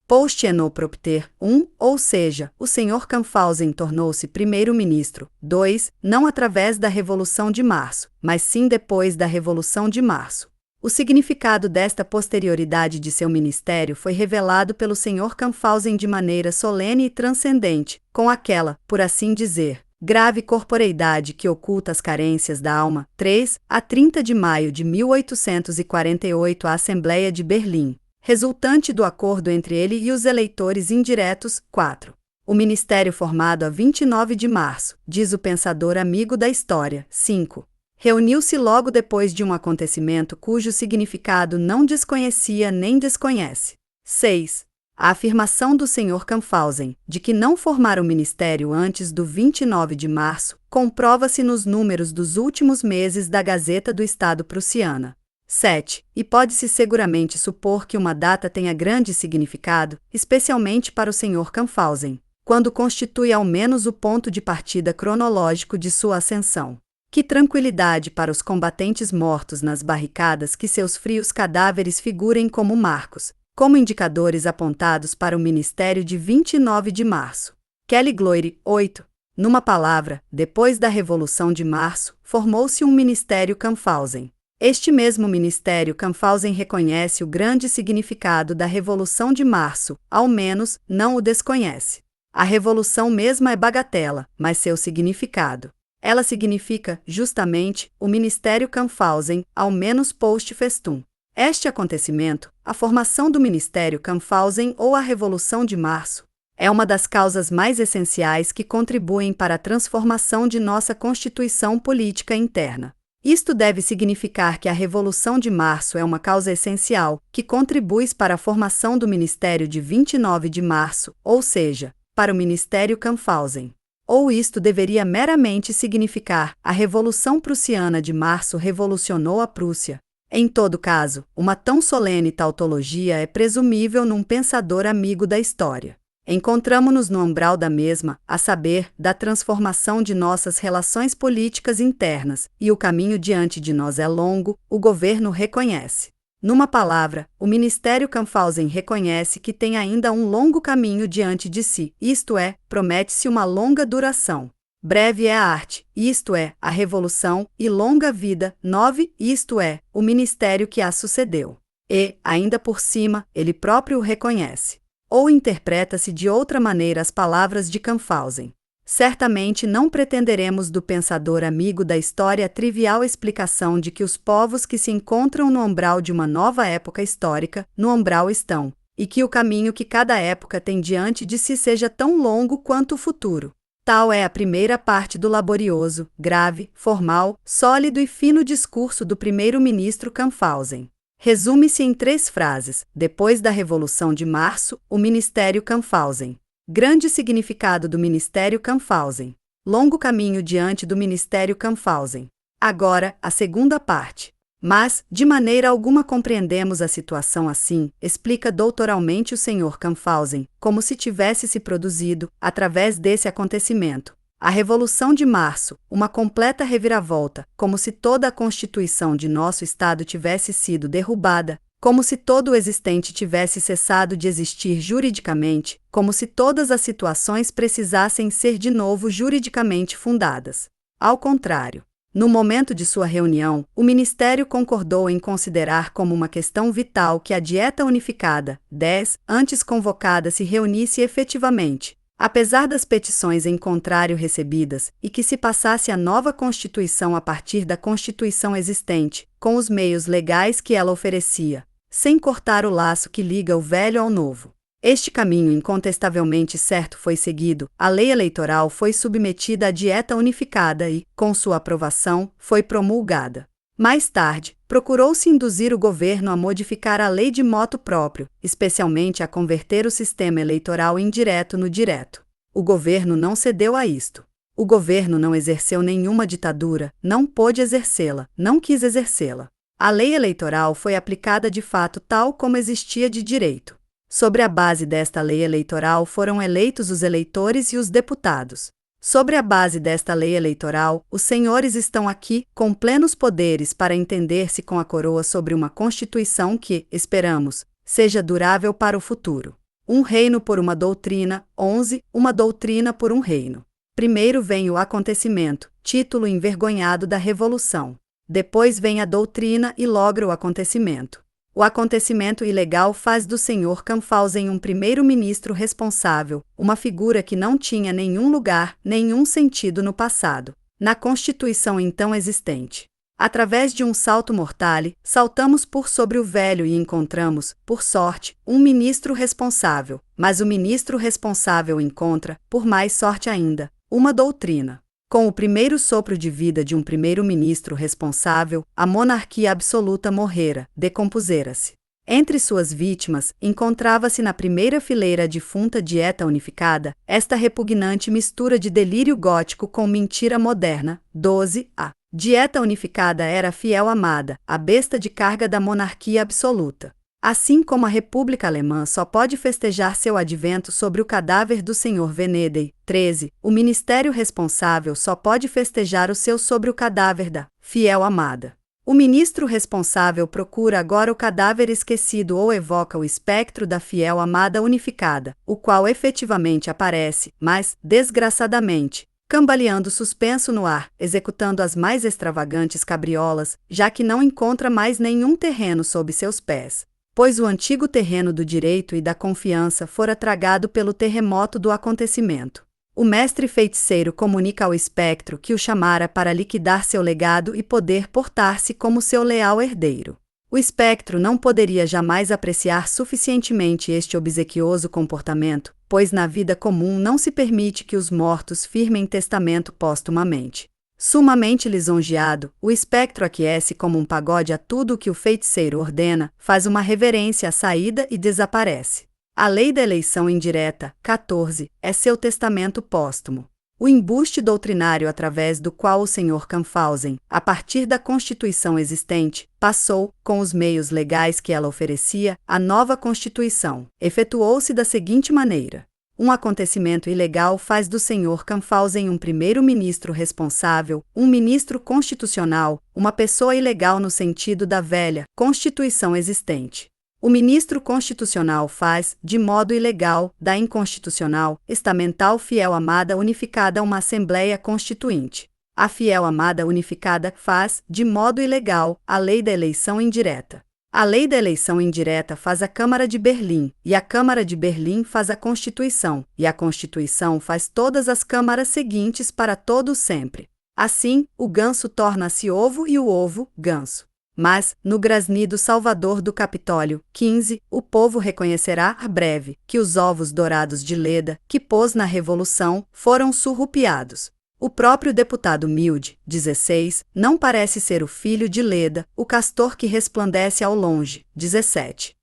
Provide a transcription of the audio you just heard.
post-enopropter 1, ou seja, o Sr. Camphausen tornou-se primeiro-ministro. 2. Não através da Revolução de Março, mas sim depois da Revolução de Março. O significado desta posterioridade de seu ministério foi revelado pelo Sr. Camphausen de maneira solene e transcendente, com aquela, por assim dizer, grave corporeidade que oculta as carências da alma. 3. A 30 de maio de 1848 a Assembleia de Berlim, resultante do acordo entre ele e os eleitores indiretos. 4. O ministério formado a 29 de março, diz o pensador amigo da história. 5. Reuniu-se logo depois de um acontecimento cujo significado não desconhecia nem desconhece. 6. A afirmação do Sr. Camphausen, de que não formara o ministério antes do 29 de março, comprova-se nos números dos últimos meses da Gazeta do Estado Prussiana. 7. E pode-se seguramente supor que uma data tenha grande significado, especialmente para o Sr. Camphausen, quando constitui ao menos o ponto de partida cronológico de sua ascensão. Que tranquilidade para os combatentes mortos nas barricadas que seus frios cadáveres figurem como marcos, como indicadores apontados para o ministério de 29 de março. Kelly Gloire. 8. Numa palavra, depois da Revolução de Março, formou-se um ministério Camphausen. Este mesmo ministério Camphausen reconhece o grande significado da Revolução de Março, ao menos, não o desconhece. A revolução mesma é bagatela, mas seu significado. Ela significa, justamente, o ministério Camphausen, ao menos post festum. Este acontecimento, a formação do ministério Camphausen ou a Revolução de Março, é uma das causas mais essenciais que contribuem para a transformação de nossa constituição política interna. Isto deve significar que a Revolução de Março é uma causa essencial, que contribui para a formação do Ministério de 29 de Março, ou seja, para o Ministério Camphausen. Ou isto deveria meramente significar: a Revolução Prussiana de Março revolucionou a Prússia. Em todo caso, uma tão solene tautologia é presumível num pensador amigo da história. Encontramo-nos no umbral da mesma, a saber, da transformação de nossas relações políticas internas, e o caminho diante de nós é longo, o governo reconhece. Numa palavra, o ministério Camphausen reconhece que tem ainda um longo caminho diante de si, isto é, promete-se uma longa duração. Breve é a arte, isto é, a revolução, e longa vida. 9, isto é, o ministério que a sucedeu. E, ainda por cima, ele próprio o reconhece. Ou interpreta-se de outra maneira as palavras de Camphausen. Certamente não pretenderemos do pensador amigo da história a trivial explicação de que os povos que se encontram no umbral de uma nova época histórica, no umbral estão, e que o caminho que cada época tem diante de si seja tão longo quanto o futuro. Tal é a primeira parte do laborioso, grave, formal, sólido e fino discurso do primeiro-ministro Camphausen. Resume-se em 3 frases: depois da Revolução de Março, o Ministério Camphausen. Grande significado do Ministério Camphausen. Longo caminho diante do Ministério Camphausen. Agora, a segunda parte. Mas, de maneira alguma compreendemos a situação assim, explica doutoralmente o Sr. Camphausen, como se tivesse se produzido, através desse acontecimento, a Revolução de Março, uma completa reviravolta, como se toda a constituição de nosso Estado tivesse sido derrubada, como se todo o existente tivesse cessado de existir juridicamente, como se todas as situações precisassem ser de novo juridicamente fundadas. Ao contrário, no momento de sua reunião, o Ministério concordou em considerar como uma questão vital que a Dieta Unificada, 10, antes convocada se reunisse efetivamente, apesar das petições em contrário recebidas, e que se passasse a nova Constituição a partir da Constituição existente, com os meios legais que ela oferecia, sem cortar o laço que liga o velho ao novo. Este caminho incontestavelmente certo foi seguido, a lei eleitoral foi submetida à Dieta Unificada e, com sua aprovação, foi promulgada. Mais tarde, procurou-se induzir o governo a modificar a lei de motu próprio, especialmente a converter o sistema eleitoral indireto no direto. O governo não cedeu a isto. O governo não exerceu nenhuma ditadura, não pôde exercê-la, não quis exercê-la. A lei eleitoral foi aplicada de fato tal como existia de direito. Sobre a base desta lei eleitoral foram eleitos os eleitores e os deputados. Sobre a base desta lei eleitoral, os senhores estão aqui, com plenos poderes para entender-se com a coroa sobre uma Constituição que, esperamos, seja durável para o futuro. Um reino por uma doutrina. 11. Uma doutrina por um reino. Primeiro vem o acontecimento, título envergonhado da Revolução. Depois vem a doutrina e logra o acontecimento. O acontecimento ilegal faz do Sr. Canfalzen um primeiro-ministro responsável, uma figura que não tinha nenhum lugar, nenhum sentido no passado, na Constituição então existente. Através de um salto mortale, saltamos por sobre o velho e encontramos, por sorte, um ministro responsável, mas o ministro responsável encontra, por mais sorte ainda, uma doutrina. Com o primeiro sopro de vida de um primeiro-ministro responsável, a monarquia absoluta morrera, decompusera-se. Entre suas vítimas, encontrava-se na primeira fileira a difunta Dieta Unificada, esta repugnante mistura de delírio gótico com mentira moderna. 12. A Dieta Unificada era a fiel amada, a besta de carga da monarquia absoluta. Assim como a República Alemã só pode festejar seu advento sobre o cadáver do Sr. Venedig. 13. O ministério responsável só pode festejar o seu sobre o cadáver da fiel amada. O ministro responsável procura agora o cadáver esquecido ou evoca o espectro da fiel amada unificada, o qual efetivamente aparece, mas, desgraçadamente, cambaleando suspenso no ar, executando as mais extravagantes cabriolas, já que não encontra mais nenhum terreno sob seus pés, pois o antigo terreno do direito e da confiança fora tragado pelo terremoto do acontecimento. O mestre feiticeiro comunica ao espectro que o chamara para liquidar seu legado e poder portar-se como seu leal herdeiro. O espectro não poderia jamais apreciar suficientemente este obsequioso comportamento, pois na vida comum não se permite que os mortos firmem testamento póstumamente. Sumamente lisonjeado, o espectro aquece como um pagode a tudo o que o feiticeiro ordena, faz uma reverência à saída e desaparece. A lei da eleição indireta, 14, é seu testamento póstumo. O embuste doutrinário através do qual o Sr. Canfalzen, a partir da Constituição existente, passou, com os meios legais que ela oferecia, a nova Constituição, efetuou-se da seguinte maneira. Um acontecimento ilegal faz do Sr. Canfalzen um primeiro-ministro responsável, um ministro constitucional, uma pessoa ilegal no sentido da velha Constituição existente. O ministro constitucional faz, de modo ilegal, da inconstitucional, estamental fiel amada unificada uma Assembleia Constituinte. A fiel amada unificada faz, de modo ilegal, a lei da eleição indireta. A lei da eleição indireta faz a Câmara de Berlim, e a Câmara de Berlim faz a Constituição, e a Constituição faz todas as câmaras seguintes para todo sempre. Assim, o ganso torna-se ovo e o ovo, ganso. Mas, no grasnido salvador do Capitólio, 15, o povo reconhecerá, a breve, que os ovos dourados de Leda, que pôs na Revolução, foram surrupiados. O próprio deputado Milde, 16, não parece ser o filho de Leda, o castor que resplandece ao longe, 17.